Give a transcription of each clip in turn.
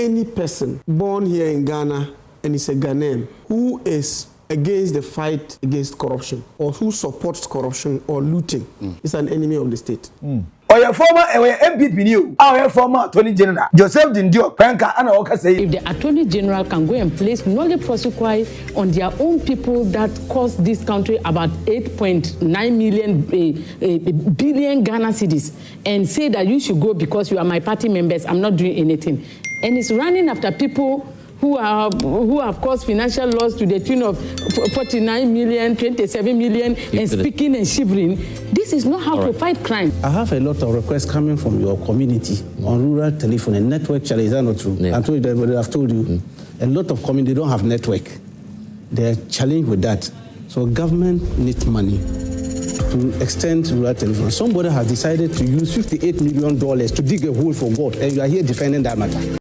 any person born here in Ghana and is a Ghanaian who is against the fight against corruption or who supports corruption or looting is an enemy of the state. Or your former MPP new, our former Attorney General Joseph Dindio Penka and Oka say if the Attorney General can go and place knowledge prosecute on their own people that cost this country about 8.9 million billion Ghana cedis and say that you should go because you are my party members, I'm not doing anything. And it's running after people who have caused financial loss to the tune of 49 million, 27 million, and speaking and shivering. This is not how to fight crime. I have a lot of requests coming from your community on rural telephone and network challenge. Is that not true? Yeah. I've told you. A lot of community don't have network. They're challenged with that. So government needs money to extend rural telephone. Somebody has decided to use $58 million to dig a hole for God, and you are here defending that matter.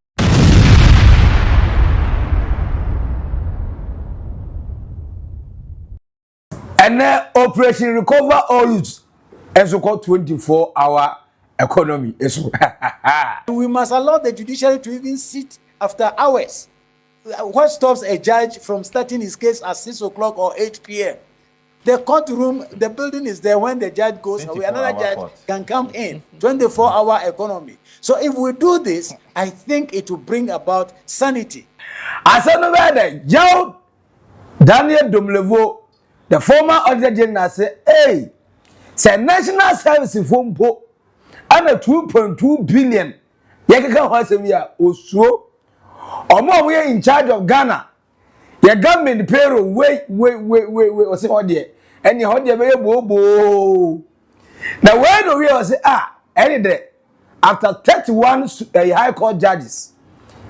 And Operation Recover All Youths as we call 24-hour economy. We must allow the judiciary to even sit after hours. What stops a judge from starting his case at 6 o'clock or 8 p.m.? The courtroom, the building is there when the judge goes away. Another judge can come in. 24-hour economy. So if we do this, I think it will bring about sanity. As I know, Joe Daniel Domlevo, the former Auditor General, said, hey, say national service phone po and a 2.2 billion. Yekaka Hasemia Oso. Omo we in charge of Ghana. Your government payroll wait, or say Odie. And your Odie very bobo. Now where do we say any day after 31 high court judges,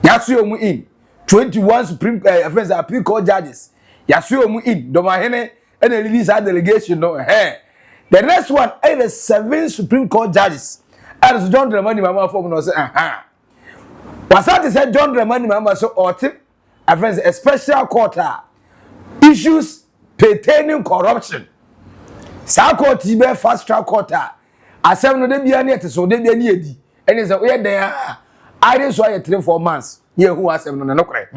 Yasu in 21 Supreme Court judges, Yasu in Domahene. And they release our delegation. No, hey. The next one, 7 Supreme Court judges. And John Dramani Mama for no say, was that to say John Dramani Mama so autumn? A special court issues pertaining corruption. Sa court be fast track court. Asem no dey bia net so dey bia ni edi. And is we there. I dey so 3-4 months. Here who asem no kore.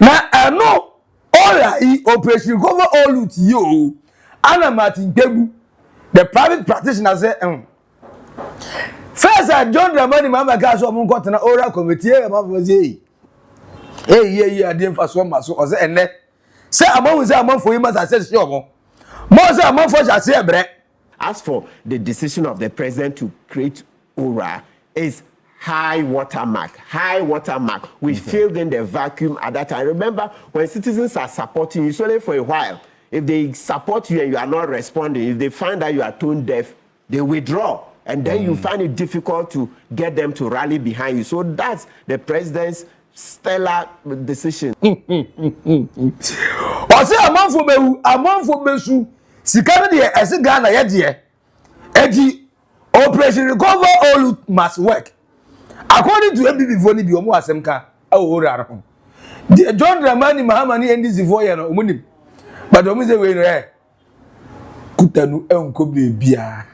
Na no Operation Recover All Youths you Anna Martin Gebu, the private practitioner said, first John Dramani Mama got some got an oral committee. Hey, I didn't for so much. So and that say a month a month for him as I said, sure. More a month for I say bread. As for the decision of the president to create ORA is high watermark. We filled in the vacuum at that time. Remember, when citizens are supporting you, it's only for a while. If they support you and you are not responding, if they find that you are tone deaf, they withdraw. And then you find it difficult to get them to rally behind you. So that's the president's stellar decision. I say a month for Besu. Sikana as a Ghana yet. Eddie, Operation Recover All Youths must work. According to MPP Voni bi omo asemka awori arako. The John Dramani Mahama ni NDC for ya no omunim. But omo say we no kutanu enko bebia.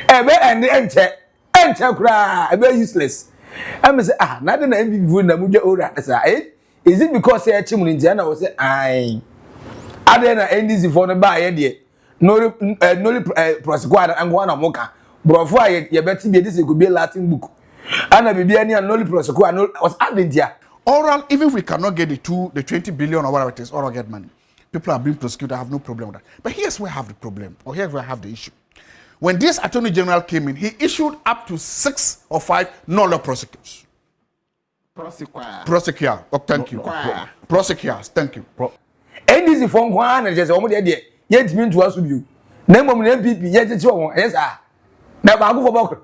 Ebe ende enche kra ebe useless. Am say na de na MPP Voni na mudwe ori asa. Is it because say chimu ntia na wo say ai. Ade na NDC for no ba ye de. No prosecutor angwa na moka. Brofo aye ye beti bi this go be Latin book. Anna Billian and Noli Prosecutor was added here. Oral, even if we cannot get the 20 billion or whatever it is, oral get money. People are being prosecuted, I have no problem with that. But here's where I have the problem, or here's where I have the issue. When this Attorney General came in, he issued up to 6 or 5 no-law prosecutors. Prosecutor. Oh, thank you. Prosecutors, thank you. And this is from one and just almost yet mean to us with you. Name of MPP, yet it's your one. Yes, now I go for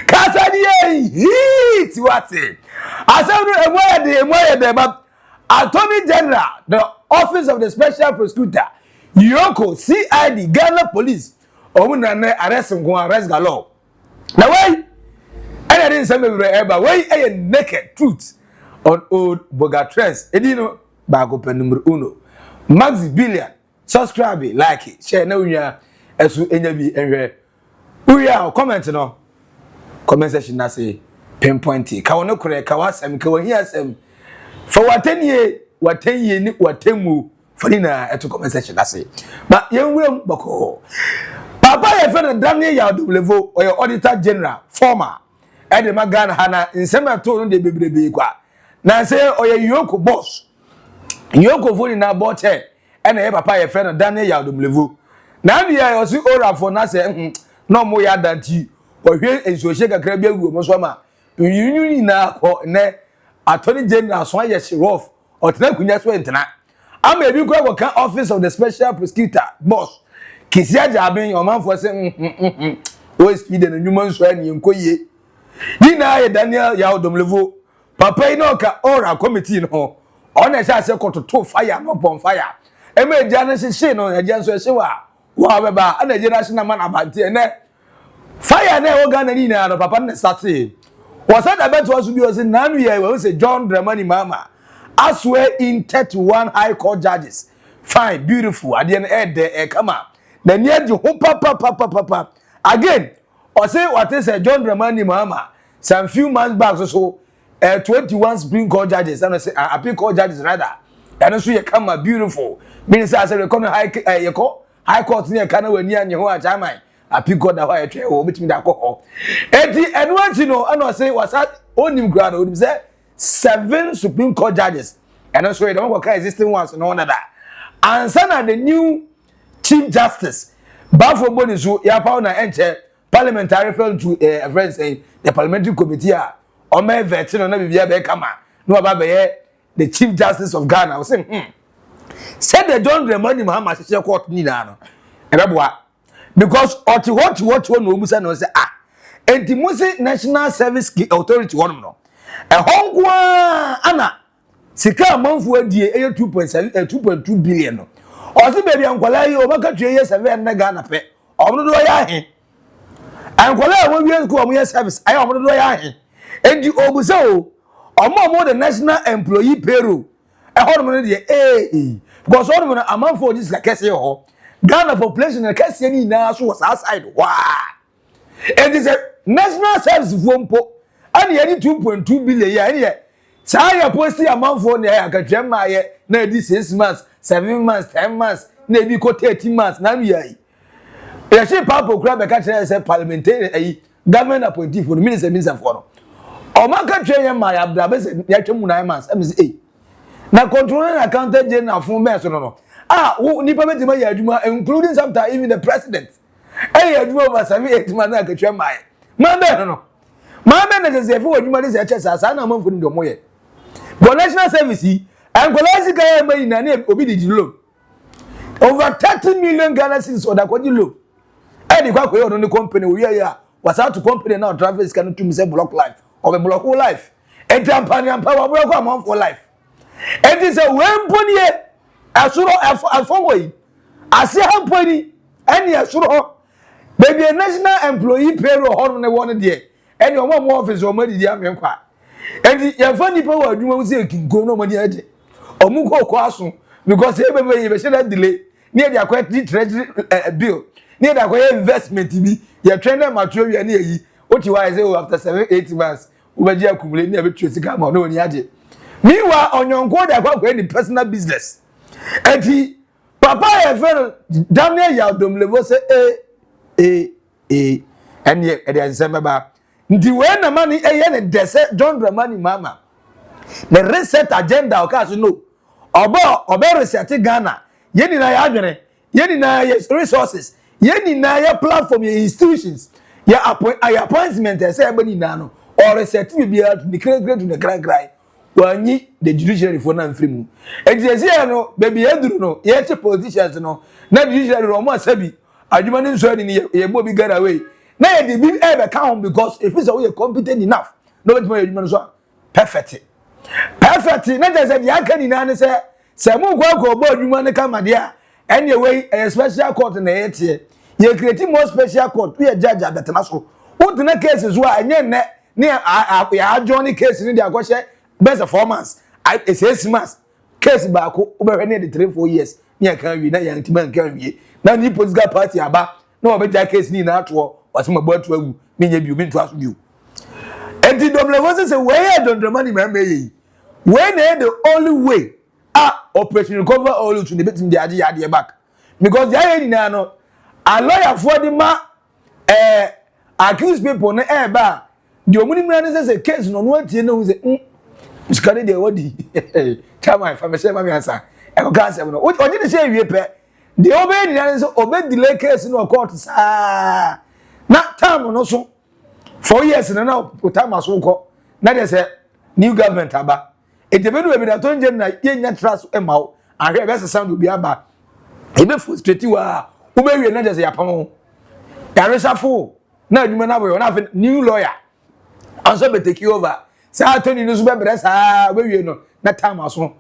Kasadiye hit what say. Asem Attorney General, the Office of the Special Prosecutor, Yoko, CID, Ghana Police, Omunane arrest Galo. Now why? I didn't say ever why a naked truth on Oldboga trends. Edino bago pen number 1. Maxi Billian, subscribe, like it, share no ya as enyabi enwe. We are comment no. comment section na say pinpoint ka wono kure ka wasem ka wahi asem for watanye ni watemu fani na eto comment section na say ba yenwuram bako papa ye fe Daniel Yaudlevo or your auditor general former e de magana hana nsem ato no de bebrebe kwa na say oye yoko boss yoko foni na bote e na ye papa ye fe Daniel Yaudlevo na dia yo si ora for na say no mo ya danti ohwe ensohye kakra bi agu mo so ma yuni na ko ne attorney general so aye shirof otena kunya so entena ama ebi ko ka office of the special prosecutor boss kisi ajaben o manfo se o speed na nyuma nso ani enkoye ni na aye Daniel Yaudlevo papa ino ka ora committee no ona sha se kototo fire no bonfire e ma eja na hye no eja nso hye wa beba ana eja na hye na man abante ne fire na e wo Ghana ni na no papa na start was said about was be was nanu ye we say John Dramani Mahama aswe in 31 high court judges fine beautiful at the end there come on the near the papa again or say what is John Dramani Mahama some few months back so 21 Supreme Court judges and say appeal court judges rather and so you come beautiful means I say recon high court near Kana when near your Jamai appeal court that why try o betimi da ko and what you know and say was that onim grad onim say 7 Supreme Court judges and so you don't work existing ones and all that and sana the new Chief Justice Bafo Bonisu ya pa na enter parliamentary referral to friends the parliamentary committee o me vet no na bibia be kama no ba be the Chief Justice of Ghana was saying said the John Dramani Mahama se court ni na no ebeboa because what no obusa no say enti musi National Service Authority won no e honkwa ana sika manfo adie 2.2 billion no o se baby ankwala yi o maka tue ye 7 na Ghana pe omno do ya he ankwala wo wie ko omo ye service ayi omno do ya he enti obusa o omo the national employee payroll e hono no de because hono no amanfo dis ka kese ho Ghana population na kese ni na so was outside wa and this national service fompo ani ye 2.2 billion ye ani ye sa ya posti amanfo na ya ka twema ye na di 6 months 7 months 10 months na bi ko 13 months na mi ye ya she papo kura be ka tell say parliamentary government appointee for minister for no o ma ka twen ma ya bra be say ya twemu 9 months am say na controller accountant general fun be so no nipa be tima ya adwuma including sometimes even the president adwuma over 7-8 months na ka twen ma be no ma be na say for adwuma dey say sa na manfo ndo mo ye go national service and kolasi ka ya mai na ne obi di loan over 30 million Ghana cedis oda kwaji loan di kwa koyo no company we ya was out to company now travel is can to say block life or block whole life and company and power block am for life and this a when pony asuro afongo yi ase hampani any asuro baby a national employee payroll hono ne won there any omo office o madi dia menkwa and ya fani pa wa adwuma wo se kinko no madi ade omu ko aso because e be she that delay near the acquire treasury bill near the investment bi ya trainer material na yi oti why say after 7-8 months we be accumulate na be trace ka ma no ni ade meanwhile onyonko dey akwa any personal business enti papa e fer Daniel Yaudlevo say and ye dey answer ba ndi we na mani eye ne dese John Dramani Mahama the reset agenda o ka so no obo reset Ghana yeni na ya adwene yeni na ya resources yeni na ya platform ya institutions ya appointment say ebani na no or reset bi bia to the great to the grand wanyi the judiciary for na mfrimu exercise no baby eduru no ye che politicians no na judiciary no mo asabi adwuma ni nso ani ye bo bi gara way na ye dey be ever count because if you say we competent enough no bet mo adwuma no so perfect na just say ya kan ni na say se mu gwa bo adwuma ne kama de a anyway a special court na ye tie ye create more special court we judge abetena so wo tena cases wo anye ne ya join case ni de akose best performance I say 6 months case ba ko obehwe ne de 3-4 years ne kan wi na ya ntiman kan wi na ni political party aba na obeja case ni na ato wasema bo ato agu me nya bi obi nto aso bi And the double say where don't the money man when the only way operation recover all to the bit in the idea back. Because they are no a lawyer for the accuse people na eba the omuni man says a case no what you know say skare dey wodi tama information ma me answer e go gas no what did say wie pe the obey the say obey delay case no court sa na time no so 4 years na time so ko na dey say new government aba e dey bedu e bi da to nje na yenya trust e ma wo ahwe be sound obi aba e be frustrate wa wo be wie na dey say yapam yaresafo na adwuma na boy na new lawyer and so be take you over say attorney no so be bresa we wie no na time aso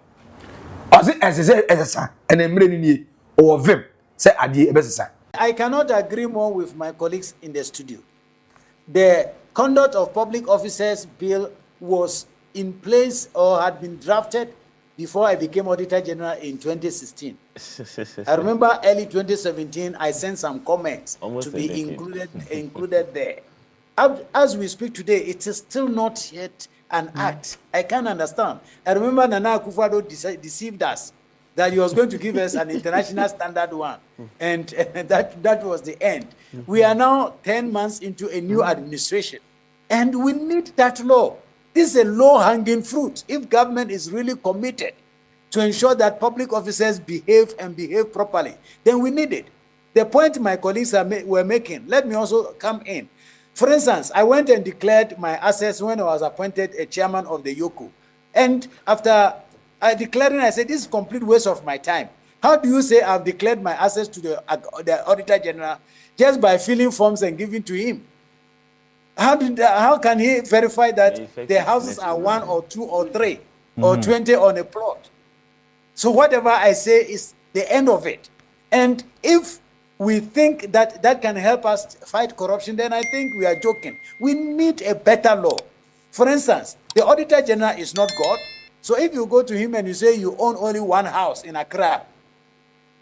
o say esesa and emre ni nie o vim say ade e besesa. I cannot agree more with my colleagues in the studio. The Conduct of Public Officers Bill was in place or had been drafted before I became Auditor General in 2016. I remember early 2017, I sent some comments to be included there. As we speak today, it is still not yet an act. I can't understand. I remember Nana Akufo-Addo deceived us that he was going to give us an international standard one, and that was the end. We are now 10 months into a new administration, and we need that law. This is a low-hanging fruit. If government is really committed to ensure that public officers behave and behave properly, then we need it. The point my colleagues were making, let me also come in. For instance, I went and declared my assets when I was appointed a chairman of the YOCO. And after declaring, I said, this is a complete waste of my time. How do you say I've declared my assets to the Auditor General just by filling forms and giving to him? How can he verify that the houses are 1 or 2 or 3 or 20 on a plot? So whatever I say is the end of it. And if we think that that can help us fight corruption, then I think we are joking. We need a better law. For instance, the Auditor General is not God. So if you go to him and you say you own only 1 house in Accra,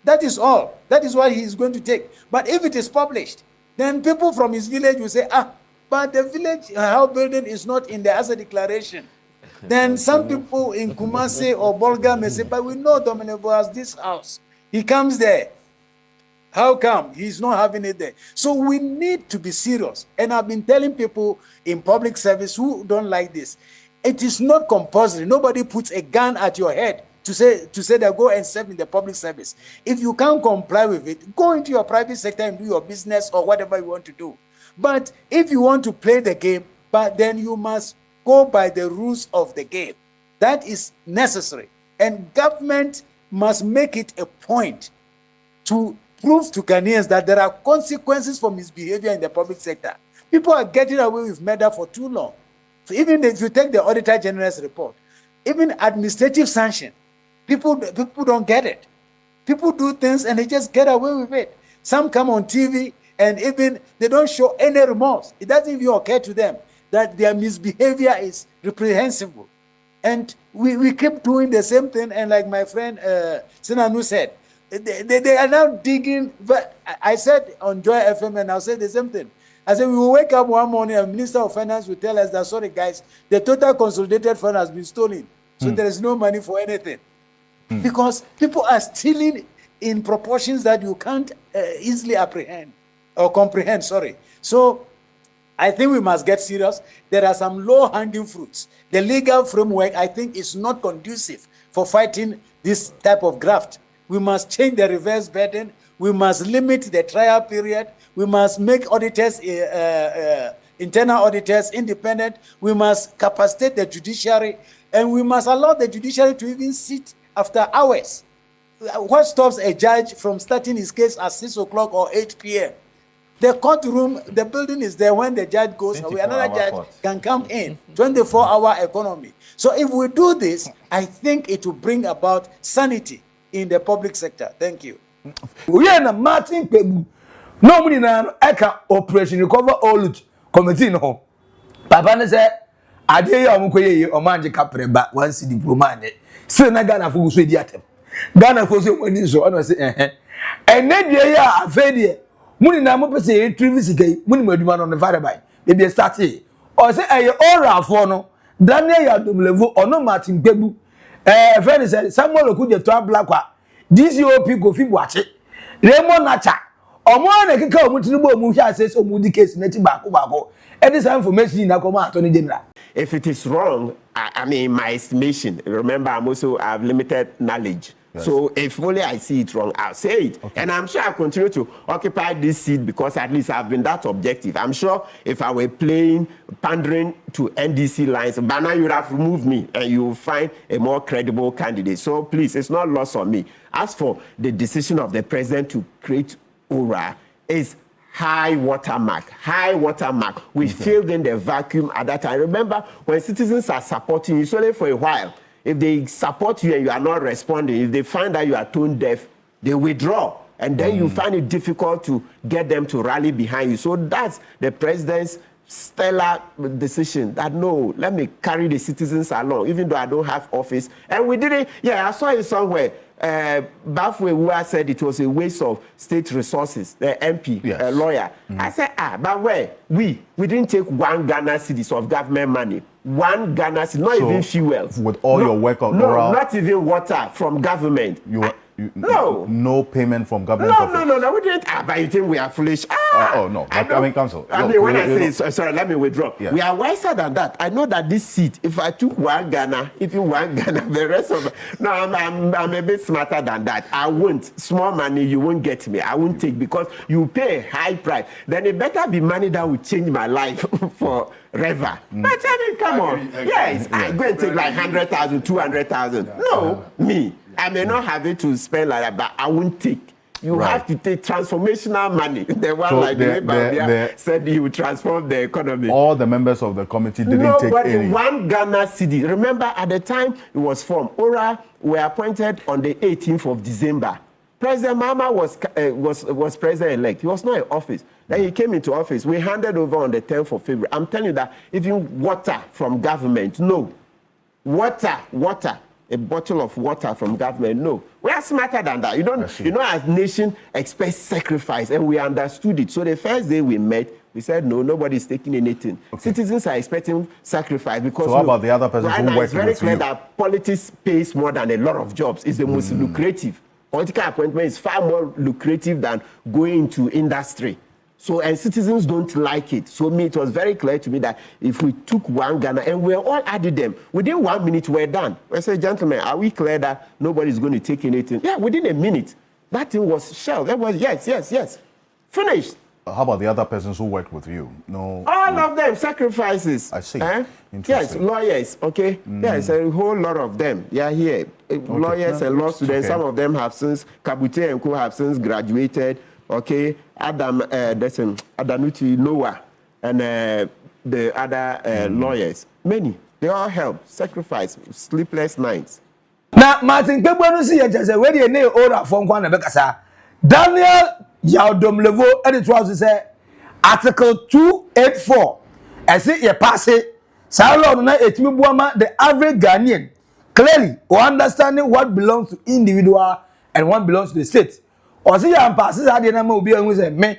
that is all. That is what he is going to take. But if it is published, then people from his village will say, but the village house building is not in the asset declaration. Then some people in Kumasi or Bolga may say, but we know Dominic has this house. He comes there. How come he's not having it there? So we need to be serious. And I've been telling people in public service who don't like this, it is not compulsory. Nobody puts a gun at your head to say that go and serve in the public service. If you can't comply with it, go into your private sector and do your business or whatever you want to do. But if you want to play the game, but then you must go by the rules of the game. That is necessary. And government must make it a point to prove to Ghanaians that there are consequences for misbehavior in the public sector. People are getting away with murder for too long. So even if you take the Auditor General's report, even administrative sanction, people don't get it. People do things and they just get away with it. Some come on TV and even they don't show any remorse. It doesn't even occur to them that their misbehavior is reprehensible. And we keep doing the same thing. And like my friend Sinanu said, they are now digging. But I said on Joy FM, and I'll say the same thing. I said we will wake up one morning and Minister of Finance will tell us that, sorry guys, the total consolidated fund has been stolen. So there is no money for anything. Because people are stealing in proportions that you can't easily apprehend or comprehend, sorry. So I think we must get serious. There are some low-hanging fruits. The legal framework, I think, is not conducive for fighting this type of graft. We must change the reverse burden. We must limit the trial period. We must make auditors, internal auditors, independent. We must capacitate the judiciary. And we must allow the judiciary to even sit after hours. What stops a judge from starting his case at 6 o'clock or 8 p.m.? The courtroom, the building is there. When the judge goes away, another judge can come in. 24-hour economy. So if we do this, I think it will bring about sanity in the public sector. Thank you. We are na Martin Pebu. No money na eka operation recover all committee no. Papa ne say ade ya omukoye omanje kapreba one city diploma ne. Say na Ghana fo so di atem. Ghana fo so money so ono say ene die ya afedie. Muni na mo pese e trivi sikai muni maduma no ne fare bai. E be start or say a ora for no Daniel Yadomlevo or no Martin Bebu friend said Samuel Okuja to Blackwa DCOP go fi watch it Raymond Nacha omo na keka omutinubo mu hia say so mu di case na ti baako and this information na come attorney general. If it is wrong, I mean, my estimation, remember, I have limited knowledge. Yes. So if only I see it wrong, I'll say it. Okay. And I'm sure I'll continue to occupy this seat because at least I've been that objective. I'm sure if I were pandering to NDC lines, by now you would have removed me and you will find a more credible candidate. So please, it's not lost on me. As for the decision of the president to create ORA, is high watermark. We filled in the vacuum at that time. Remember, when citizens are supporting you, it's only for a while. If they support you and you are not responding, if they find that you are tone deaf, they withdraw. And then you find it difficult to get them to rally behind you. So that's the president's stellar decision that no, let me carry the citizens along, even though I don't have office. And we did it. Yeah, I saw it somewhere. Bafwe Wua said it was a waste of state resources, the MP, yes. Lawyer. I said, but where? We didn't take 1 Ghana cedis of government money. 1 Ghana cedis, not even fuel. With all your work on oral, not even water from government. No payment from government. No, we didn't. But you think we are foolish? No. I mean, council. When I say, sorry, let me withdraw. Yeah. We are wiser than that. I know that this seat, if I took 1 Ghana, the rest of no, I'm a bit smarter than that. I won't. Small money, you won't get me. I won't take because you pay a high price. Then it better be money that will change my life forever. But I mean, come on. Yes, I go and take like 100,000, 200,000. No, me. I may not have it to spend like that, but I won't take. You have to take transformational money. The one so the said he would transform the economy. All the members of the committee didn't take any. 1 Ghana cedi. Remember, at the time it was formed, ORA were appointed on the 18th of December. President Mahama was president-elect. He was not in office. Then he came into office. We handed over on the 10th of February. I'm telling you that even water from government, no. Water. A bottle of water from government. No, we are smarter than that. You know, as nation expects sacrifice, and we understood it. So the first day we met, we said no, nobody is taking anything. Okay. Citizens are expecting sacrifice because. So how about the other person who works with you? It's very clear that politics pays more than a lot of jobs. It's the most lucrative. Political appointment is far more lucrative than going into industry. So, and citizens don't like it. So, it was very clear to me that if we took 1 Ghana and we all added them, within 1 minute, we're done. I said, gentlemen, are we clear that nobody's going to take anything? Yeah, within a minute. That thing was shelled. That was, yes. Finished. How about the other persons who worked with you? No. All of them, sacrifices. I see. Yes, lawyers, okay? Yes, a whole lot of them. They are here. Lawyers and law students. Some of them have since, Kabute and Co. have since graduated. Okay, Adanuti Noah and the other lawyers, many, they all help, sacrifice, sleepless nights. Now, Martin Kebonu see just where the name order from Kwana Bekasa. Daniel Yadomlevo editor say Article 284. I say you pass it. Salon na etimi buama the average Ghanaian clearly or understanding what belongs to individual and what belongs to the state. Or see am passes at the number be who say me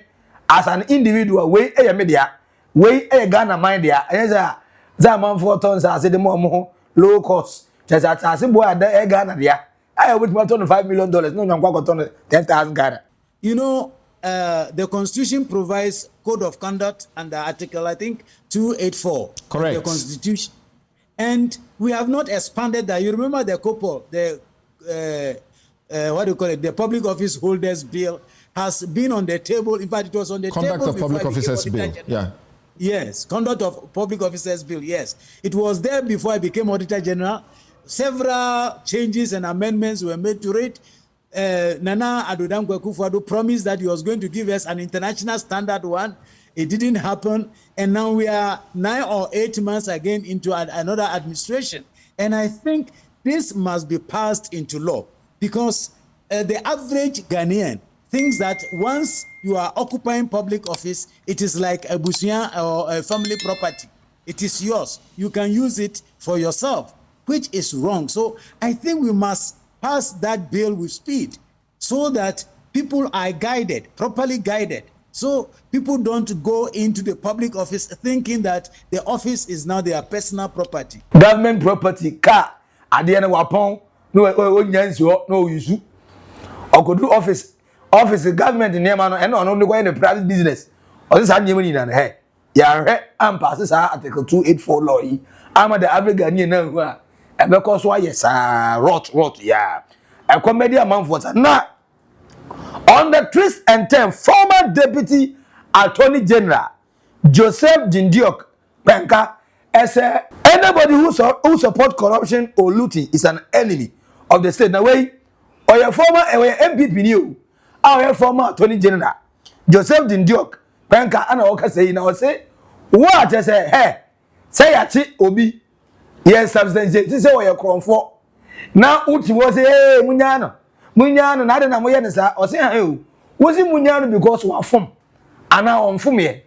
as an individual way a media way a Ghana mind there and za man 4 tons as the more low cost just as boy at the Ghana there I would want $5 million no go ton 10,000 Ghana. You know, the constitution provides code of conduct under article I think 284 correct of the constitution, and we have not expanded that. You remember the couple what do you call it? The Public Office Holders Bill has been on the table. In fact, it was on the table. Conduct of Public Officers Bill. Yeah. Yes, Conduct of Public Officers Bill. Yes, it was there before I became Auditor General. Several changes and amendments were made to it. Nana Addo Dankwa Akufo-Addo promised that he was going to give us an international standard one. It didn't happen, and now we are 9 or 8 months again into another administration. And I think this must be passed into law. Because the average Ghanaian thinks that once you are occupying public office, it is like a busian or a family property. It is yours. You can use it for yourself, which is wrong. So I think we must pass that bill with speed so that people are guided, properly guided, So people don't go into the public office thinking that the office is now their personal property. Government property, car, at the end of wapon, no use. Or could do office government in Yamano and on only going the private business. Or this had money than hey. Yeah, and passes Article 284 law. I'm at the average Ghanaian and because why yes, rot, yeah. A comedy amount for now. On the twist and turn, former Deputy Attorney General Joseph Dindiok Penka said anybody who support corruption or looting is an enemy of the state. Now, way or your former MPP new, our former Attorney General Joseph Dindiok Penka and I say now say what I say hey say a chi obi yes substance this is what you come for now. Uti was hey munyano na de na moye ne sa o se ha o wosi munyano because wa form ana on form ye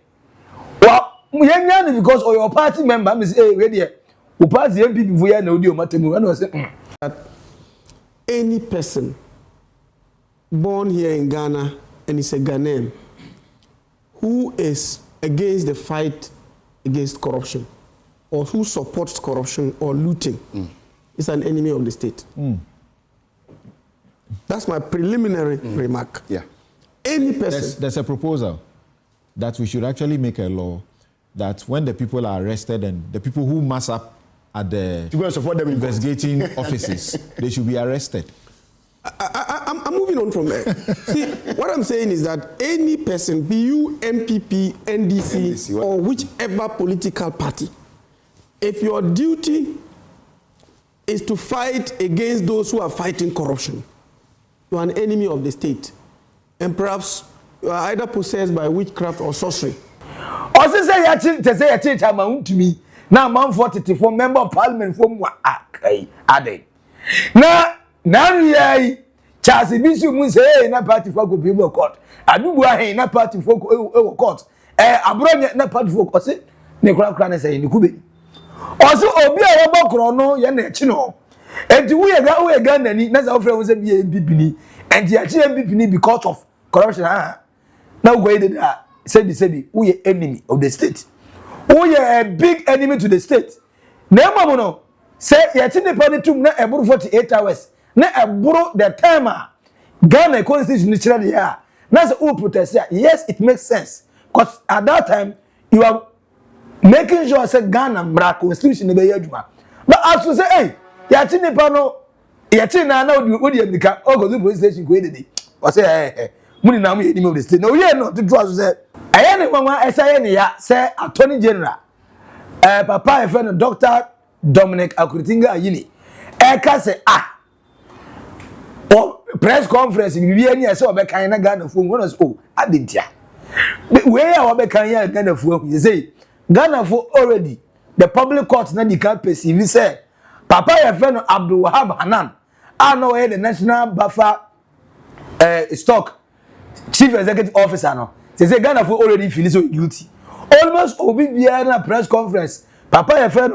wa munyano because of your party member me say hey we there o party MPP fu ya na odi o matemu na o say any person born here in Ghana and is a Ghanaian who is against the fight against corruption or who supports corruption or looting is an enemy of the state. That's my preliminary remark. Yeah. Any person. There's a proposal that we should actually make a law that when the people are arrested and the people who mess up at the investigating offices, they should be arrested. I'm moving on from there. See, what I'm saying is that any person, be you MPP, NDC, or whichever political party, if your duty is to fight against those who are fighting corruption, you are an enemy of the state. And perhaps you are either possessed by witchcraft or sorcery. Also say ya change amount to me. Now man 44 member of parliament from ade. Now we Charles Bisu mun say na party for go people court. Adubu ahen na party for go court. Abro na party for court say ne kura na say ni kube. Also obi a yobokro no ye na echi no. Enti we ga nani na say ofre we say be MPP ni. And the MPP ni because of corruption. Now go did that. Say we enemy of the state. We are a big enemy to the state. Nemo no say yeti ne party tum na eburu 48 hours. Na eburu the time Ghana constitution ni chira there. Na say who protest here. Yes, it makes sense. Because at that time you are making sure say Ghana bra constitution be adwuma. But as to say hey, yeti ne pa no yeti na odi emika go to police station go dey. O say eh muni na mu enemy of the state. No we no to do as say aye ne mama say ne ya say Attorney General papa e friend Dr. Dominic Akuritinga Ayini ka say press conference ni bi ani say obekan na Ghana fo won say oh adentia we ya obekan ya Ghana fo you say Ghana fo already the public court na di can perceive say papa e friend Abdul Wahab Hanan no the national buffer stock chief executive officer no say Ghana for already feel so guilty almost obi bia na press conference papa your friend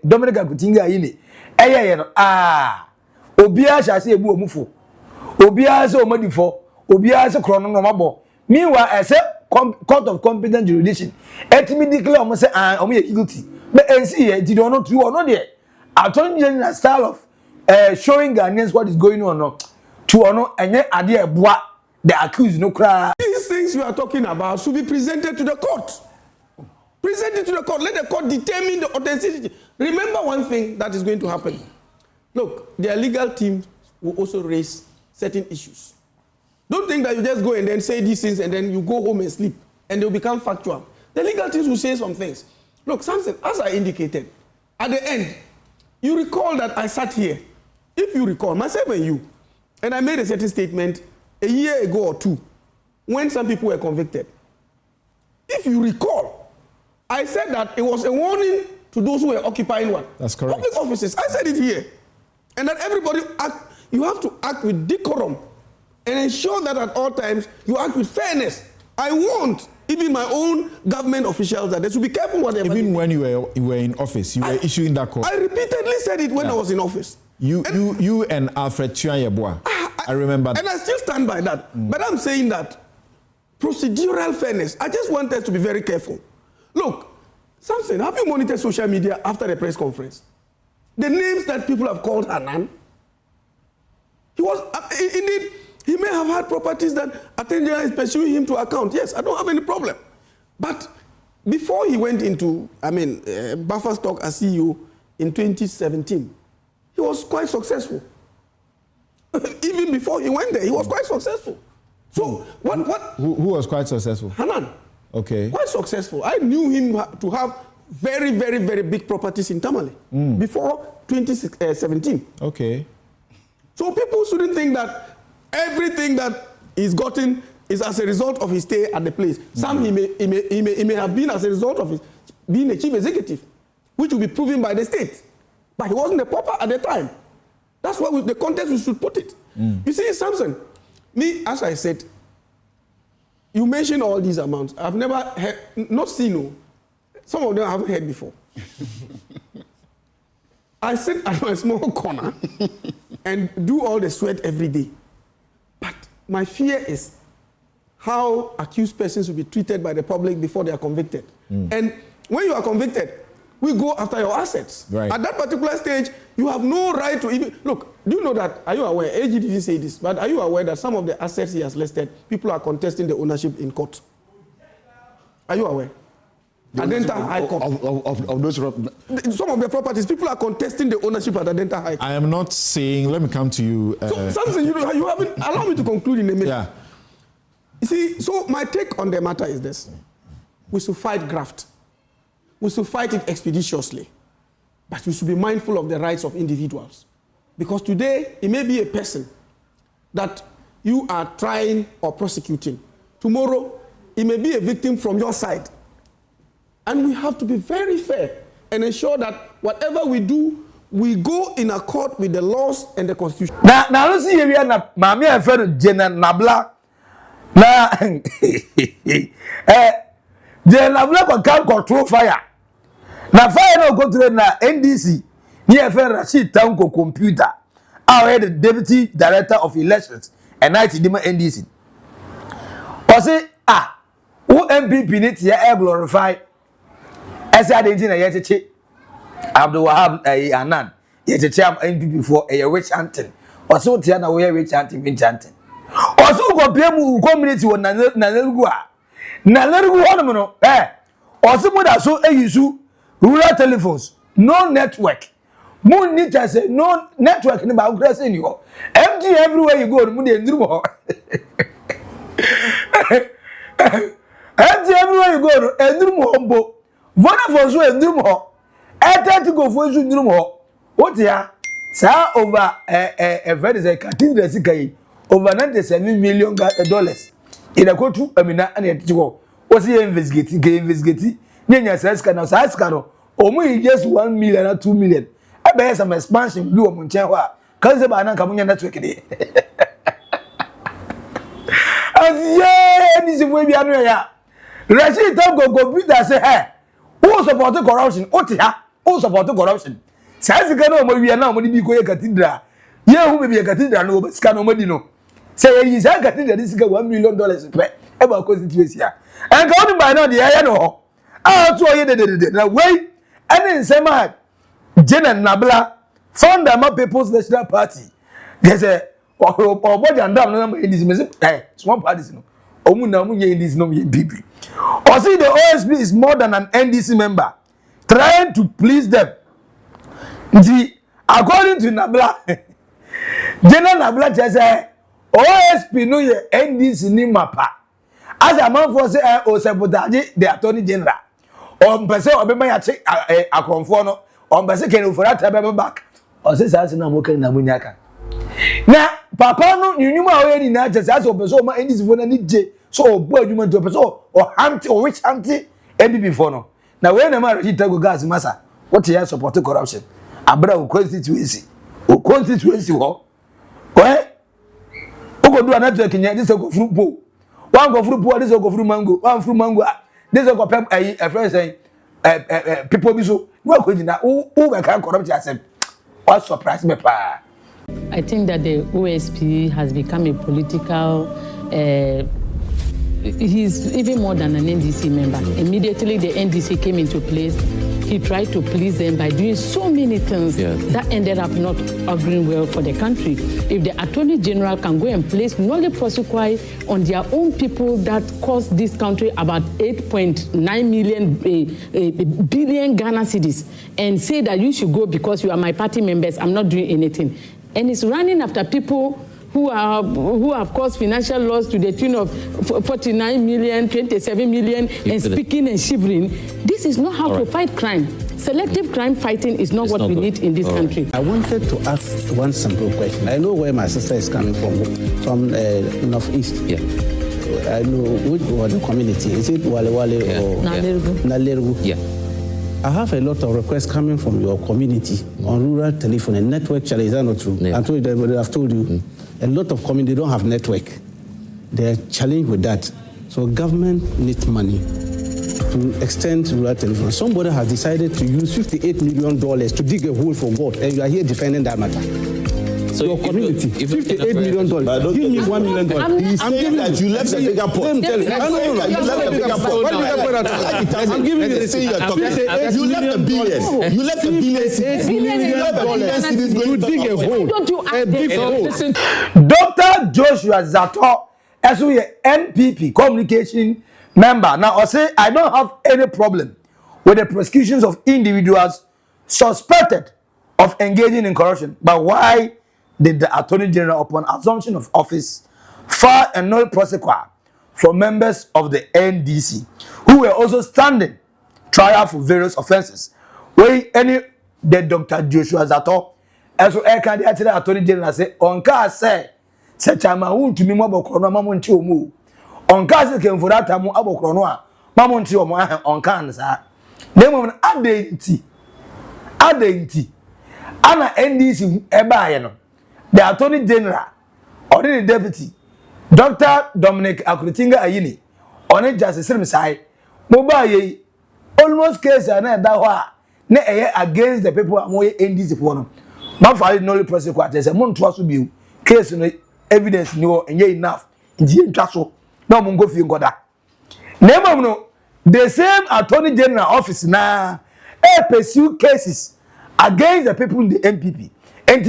Dominic Akutinga Ayini no obi a sha say ebu omufo obi a say omadifo obi a say krono no mabo meanwhile I say court of competent jurisdiction etimi declare omo say omo ye guilty but NC here did not true or not there Attorney General style of showing Ghanaians what is going on no to ono enye ade eboa the accused no cry. These things you are talking about should be presented to the court. Present it to the court. Let the court determine the authenticity. Remember one thing that is going to happen. Look, their legal team will also raise certain issues. Don't think that you just go and then say these things and then you go home and sleep and they'll become factual. The legal teams will say some things. Look, Samson, as I indicated, at the end, you recall that I sat here. If you recall, myself and you, and I made a certain statement a year ago or two, when some people were convicted. If you recall, I said that it was a warning to those who were occupying what? That's correct. Public offices. I said it here. And that everybody you have to act with decorum and ensure that at all times you act with fairness. I want even my own government officials that they should be careful what they do. Even when you were in office, you were issuing that call. I repeatedly said it when I was in office. You and Alfred Chianyeboa. I remember that. And I still stand by that. But I'm saying that procedural fairness. I just want us to be very careful. Look, Samson, have you monitored social media after the press conference? The names that people have called Hanan, he was, indeed, he may have had properties that Attorney General is pursuing him to account. Yes, I don't have any problem. But before he went into, Buffer Stock as CEO in 2017, he was quite successful. Even before he went there, he was quite successful. So Who was quite successful? Hanan. Okay. Quite successful. I knew him to have very, very, very big properties in Tamale before 2017. Okay. So people shouldn't think that everything that he's gotten is as a result of his stay at the place. Some he may have been as a result of his being a chief executive, which will be proven by the state. But he wasn't a pauper at the time. That's why the context we should put it. You see, Samson, me, as I said, you mentioned all these amounts. I've never heard, not seen, some of them I haven't heard before. I sit at my small corner and do all the sweat every day. But my fear is how accused persons will be treated by the public before they are convicted. And when you are convicted, we go after your assets. Right. At that particular stage, you have no right to even... Look, do you know that, are you aware, AG didn't say this, but are you aware that some of the assets he has listed, people are contesting the ownership in court? Are you aware? Adenta High Court. Of those... Some of the properties, people are contesting the ownership at Adenta High Court. I am not saying, let me come to you. So, something you haven't... Allow me to conclude in a minute. Yeah. You see, so my take on the matter is this. We should fight graft. We should fight it expeditiously. But we should be mindful of the rights of individuals. Because today, it may be a person that you are trying or prosecuting. Tomorrow, it may be a victim from your side. And we have to be very fair and ensure that whatever we do, we go in accord with the laws and the constitution. Now let's see here na mami afero Jena Nabla na Jena Nabla can control fire. Na fire no control na NDC ni afero Rashid Tanko computer. I the deputy director of elections and IT dima NDC. O say who MPP need to glorify esa de na yecheche Abdul Wahab Anan yecheche MPP for a witch hunting. O so tia na we witch hunting o so go pay mu community won na lerugu a na lerugu hono no o so mu da so eyisu rural telephones no network mu need to say no network ni ba go say ni ho MG everywhere you go mu de nduru ho MG everywhere you go nduru mo mbo Vodafone so nduru mo to go for you nduru mo what ya sa over a very cathedral sikai over $97 million in a court amina and yet go was he investigating nyanya saska na saska no omu just 1 million or 2 million I bear some expansion do omu nchen ho a kan se ba na nka munya network dey as this way bi anu ya Rashid Tanko computer say who support corruption who support corruption saska no mo wi na mo di ko ye cathedral ye hu be ye cathedral no sika no mo di no say you say cathedral this sika $1 million pe e ba constituency a en ka oni by now dey ya no to ye de na wey any nsema Jena Nabla founder of People's National Party there's a Oldboga and down no in this small parties no omu na omu ye in this no ye BB or see the OSP is more than an NDC member trying to please them. According to Nabla Jena Nabla just say OSP no ye NDC ni mapa as a man for say o sabotage the Attorney General on person obema ya che akonfo no on person can for that time back o say say na mo kan na munyaka na papa no nyunuma o ye ni na just as o person ma NDC for na ni je so obu adwuma to person o anti o which anti MPP for no na we na ma Rashid Tanko gas masa what you support corruption abra o constituency ho go do another Kenya this go fruit po one go fruit po this go fruit mango one fruit mango this go pem a friend say people be so we go na who we can corrupt yourself what surprise me pa. I think that the OSP has become a political he's even more than an NDC member. Immediately the NDC came into place, he tried to please them by doing so many things that ended up not auguring well for the country. If the Attorney General can go and place Nolly Prosequi on their own people that cost this country about 8.9 million billion Ghana cedis and say that you should go because you are my party members, I'm not doing anything. And it's running after people who have caused financial loss to the tune of 49 million, 27 million, and speaking and shivering. This is not how to fight crime. Selective crime fighting is not what we need in this country. I wanted to ask one simple question. I know where my sister is coming from Northeast. Yeah. I know which the community. Is it Wale or Nalerugu? Yeah. I have a lot of requests coming from your community on rural telephone and network challenge. Is that not true? Yeah. I've told you. A lot of communities don't have network. They're challenged with that. So government needs money to extend rural telephone. Somebody has decided to use $58 million to dig a hole for God, and you are here defending that matter. So your community, $58 million. Give me $1 million. He's saying that you left the bigger pot. You left the bigger pot. I'm giving you the thing you're talking about. You left the billions. You left the billions. To dig a hole. A big hole. Dr. Joshua Zato, as we are NPP communication member. Now, I say I don't have any problem with the prosecutions of individuals suspected of engaging in corruption. But why did the Attorney General, upon assumption of office, file a null prosequi for members of the NDC who were also standing trial for various offences? Where the Dr. Joshua Zato, as well as the Attorney General say, on case say, Sechama won't to me more Mamonti Omu. On case came for that time, Abokronoa, Mamonti Omo on Kansa. Name of an identity. Anna NDC Ebayano. The Attorney General, or the Deputy, Dr. Dominic Akuritinga Ayini, on it just the same side, Mobile almost case and that against the people who are in this one. My father no prosecutors, a month was to be case no evidence no and ye enough in the castle. No mungo fi ngoda. Name no the same Attorney General office now pursue cases against the people in the MPP. And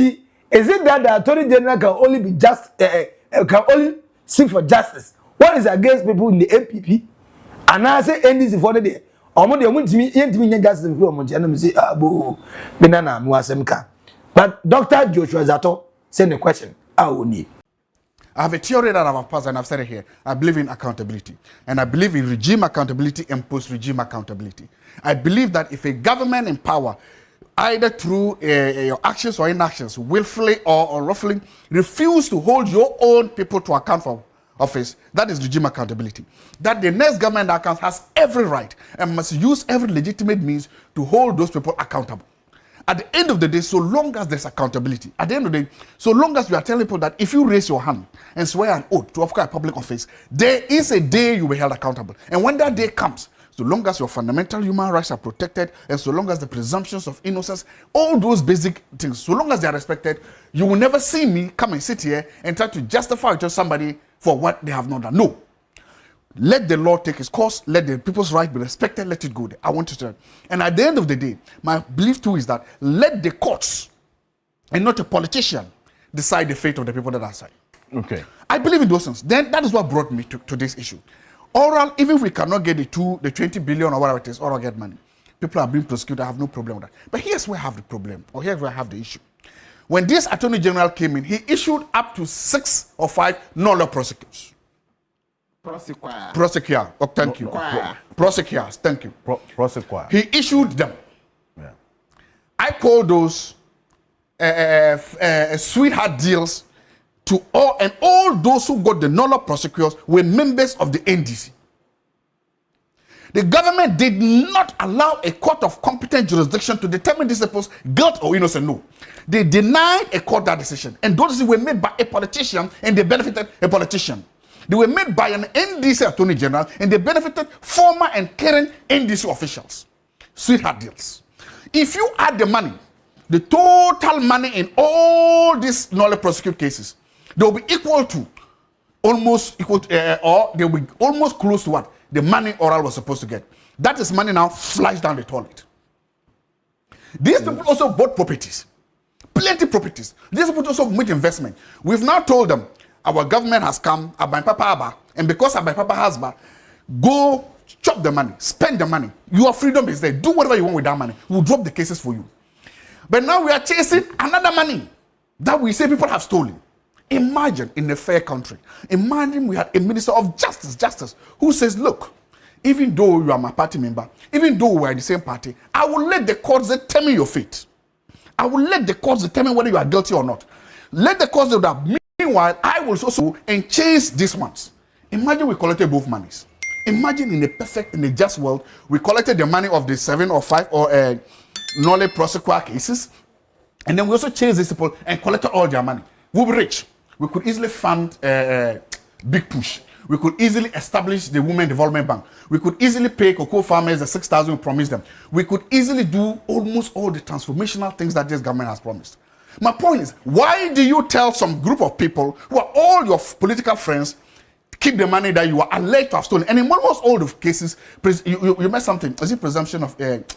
is it that the Attorney General can only be can only seek for justice? What is against people in the MPP? And I say NDC for the day. But Dr. Joshua Zato sent a question. I have a theory that I've passed and I've said it here. I believe in accountability. And I believe in regime accountability and post-regime accountability. I believe that if a government in power, either through your actions or inactions, willfully or unlawfully, refuse to hold your own people to account for office, that is regime accountability. That the next government that comes has every right and must use every legitimate means to hold those people accountable. At the end of the day, so long as there's accountability, at the end of the day, so long as you are telling people that if you raise your hand and swear an oath to occupy a public office, there is a day you will be held accountable. And when that day comes, so long as your fundamental human rights are protected, and so long as the presumptions of innocence, all those basic things, so long as they are respected, you will never see me come and sit here and try to justify to somebody for what they have not done. No. Let the law take its course. Let the people's right be respected. Let it go there. I want to say. And at the end of the day, my belief too is that let the courts and not a politician decide the fate of the people that are outside. Okay. I believe in those things. Then that is what brought me to this issue. Oral, even if we cannot get the 20 billion or whatever it is, oral get money, people are being prosecuted. I have no problem with that. But here's where I have the problem, or here's where I have the issue. When this Attorney General came in, he issued up to 6 or 5 null prosecutors. Prosecutor. Oh, thank you. Prosecutors. Thank you. Prosecutor. He issued them. Yeah. I call those sweetheart deals to all those who got the null prosecutors were members of the NDC. The government did not allow a court of competent jurisdiction to determine this person's guilt or innocence. No. They denied a court that decision. And those were made by a politician and they benefited a politician. They were made by an NDC Attorney General and they benefited former and current NDC officials. Sweetheart deals. If you add the money, the total money in all these null prosecute cases, they will be equal to almost equal or they will be almost close to what the money Oral was supposed to get. That is money now flies down the toilet. These people also bought properties, plenty properties. These people also made investment. We've now told them our government has come, Abai Papa Abba, and because Abai Papa has go chop the money, spend the money. Your freedom is there. Do whatever you want with that money. We'll drop the cases for you. But now we are chasing another money that we say people have stolen. Imagine in a fair country. Imagine we had a minister of justice, who says, look, even though you are my party member, even though we are in the same party, I will let the courts determine your fate. I will let the courts determine whether you are guilty or not. Let the courts do that. Meanwhile, I will also and chase these ones. Imagine we collected both monies. Imagine in a perfect, in a just world, we collected the money of the 7 or 5 or Nole prosecutor cases, and then we also chased these people and collected all their money. We'll be rich. We could easily fund Big Push. We could easily establish the Women Development Bank. We could easily pay cocoa farmers the 6,000 we promised them. We could easily do almost all the transformational things that this government has promised. My point is, why do you tell some group of people who are all your political friends keep the money that you are alleged to have stolen? And in almost all the cases, you made something. Is it presumption of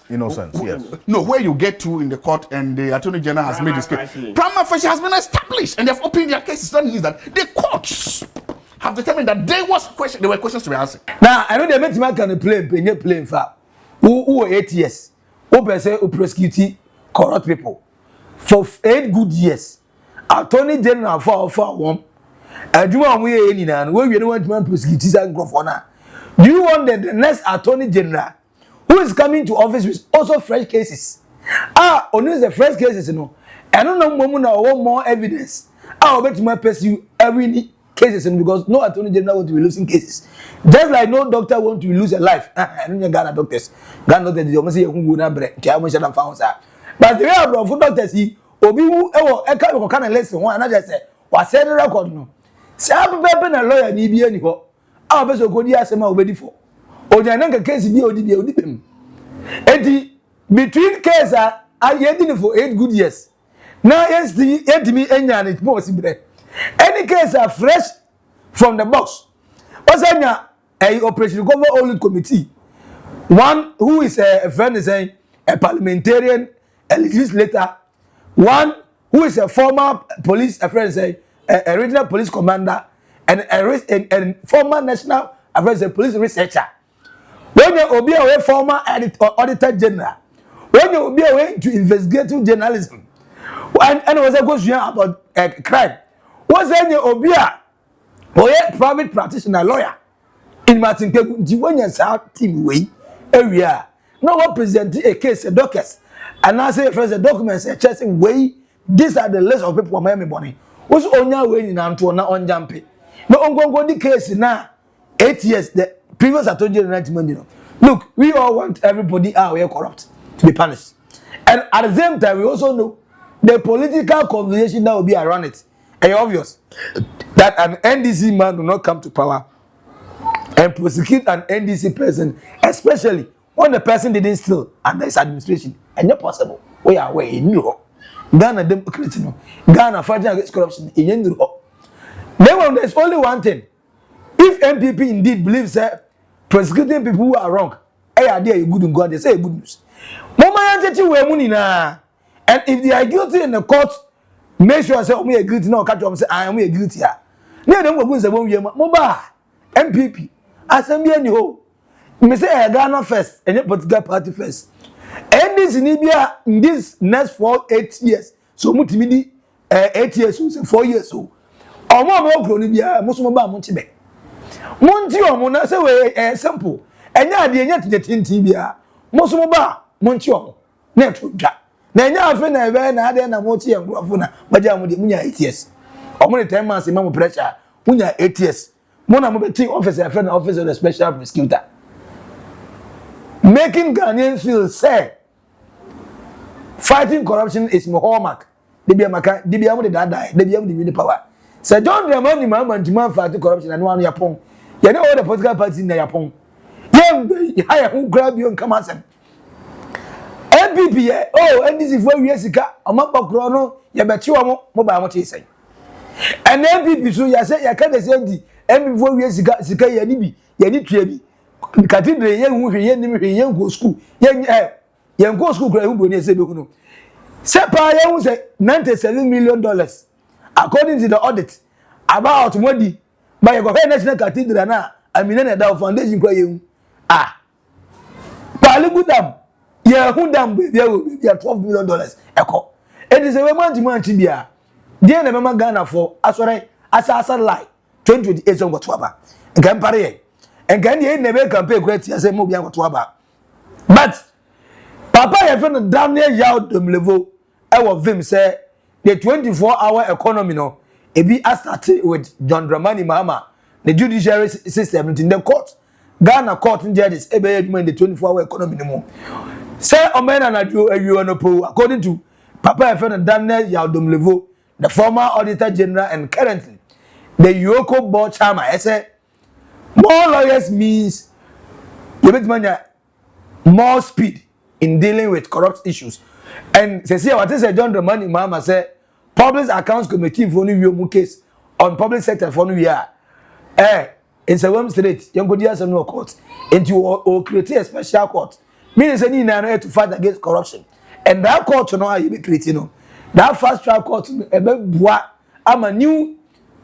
innocence? Yes. No, where you get to in the court and the Attorney General has made this case. Prima facie has been established and they have opened their cases. That means that the courts have determined that there were questions to be answered. Now, I know they make man play for who 8 years, who prosecute corrupt people for 8 good years. Attorney General for one. Do you want to prosecute Do you want the next Attorney General who is coming to office with also fresh cases? Only the fresh cases, I don't know more evidence. I'll bet you pursue every cases because no Attorney General want to be losing cases. Just like no doctor want to lose a life. I don't Ghana doctors. Ghana doctors, you must say who would not break. But the way of doctors, Obi who can listen one another say, was said record no. Some people na lawyer ni bi ani ho. A be so kodi asema obedi for. Oja na case bi odi pem. Enti between case a yedini for 8 good years. Now yes the edimi enya na mo sibre. Any case are fresh from the box. What's a operation government only committee? One who is a friend is saying a parliamentarian, a legislator. One who is a former police, a friend saying a regional police commander, and a former national affairs police researcher. When you be a former auditor general, when you be away to investigative journalism, and was a question about crime. What's any obia or a private practitioner lawyer in Martin Kegun's team way area? No one present a case, a docus, and I say first the documents a chasing way. These are the list of people who are money. What's on your way in Antoine on jumping? No on the case now 8 years. The previous Attorney General, look, we all want everybody out here corrupt to be punished, and at the same time we also know the political conversation that will be around it. It's obvious that an NDC man will not come to power and prosecute an NDC person, especially when the person didn't steal under his administration. And not possible. We are way in Europe. Ghana democracy, Ghana fighting against corruption in Europe. Then there's only one thing. If MPP indeed believes that prosecuting people who are wrong, they good and God, they say good news. And if they are guilty in the court, make sure say me guilty now catch up say I am guilty ah na dem go say won wie mo ba MPP assembly any ho me say Ghana first any political party first and this in Libya in this next 8 years so mutimi di 8 years so 4 years so omo gro ni bia mo so mo ba mo tibe mo nti omo na say we simple enya ade enya tintin bia mo so mo ba mo nti omo na etwa na nya afi na ebe na ade na mo ti engrofo na baja mo de munya 8 years omo 10 months ma mo pressure munya 8 years mo na mo be team officer afi na officer of the special prosecutor making Ghanaians feel say fighting corruption is my hallmark de bia maka de bia mo de dada de bia mo de win power say John Dramani man fighting corruption and one yapon you know all the political parties in yapon ye hire who grab you and come answer MPP and this is where we sika amapakro no ye beti wo mo ba mo che say and MPP so ya say ya ka dey say emi fo wie sika ye ni bi ye ni tua bi cathedral ye hu hwe ye ni hwe ye go school ye go school kra hu bo ni ese be hunu se pa ye hu se $97 million according to the audit about modi by your national cathedral na amina na da foundation kra ye hu pali gudam ye hu dam be ya $12 million eko it is a manti bia dia na mama Ghana for asore asa lie 2028 so goto aba nkan pare ye nkan ye na be campaign great ya say mo bia goto aba but papa ye fe no Daniel Yao Domlevo e wo vim say the 24-hour economy no e be start with John Dramani Mahama the judiciary system in the court Ghana court judges e be in the 24-hour economy no mo say omena na ju ayu no po according to papa ye fe no Daniel Yao Domlevo the former auditor general and currently the Yoko board chairman. I said more lawyers means you bet mania more speed in dealing with corrupt issues. And say what is John Dramani Mahama said public accounts committee for new case on public sector for new year. In Sawam State, young good years no court into or create a special court. Meaning say need to fight against corruption. And that court you know how you be creating. That fast track court I'm a new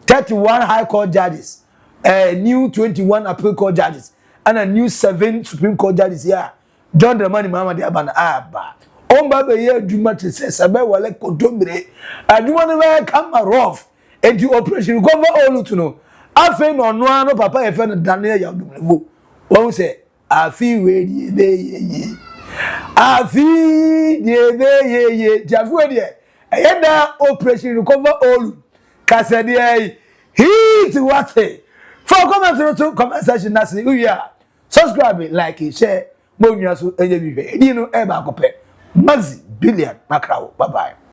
31 high court judges, new 21 appeal court judges, and a new 7 Supreme Court judges here. John Dramani Mahama de Abana Abba. Omba be here Juma to say Sabe Wale Kodombre. I do want to come rough and the operation recover all to know. I feel no papa if Daniel Yao Domlevo. One say I feel ye. I feel ye. Jafu Ayenda operation recover all. Kasedi hit what for comment to comment section na say we are subscribe like share mo nua so enye bi hwe edi no e ba kope Maxi Billian Makrawo bye bye.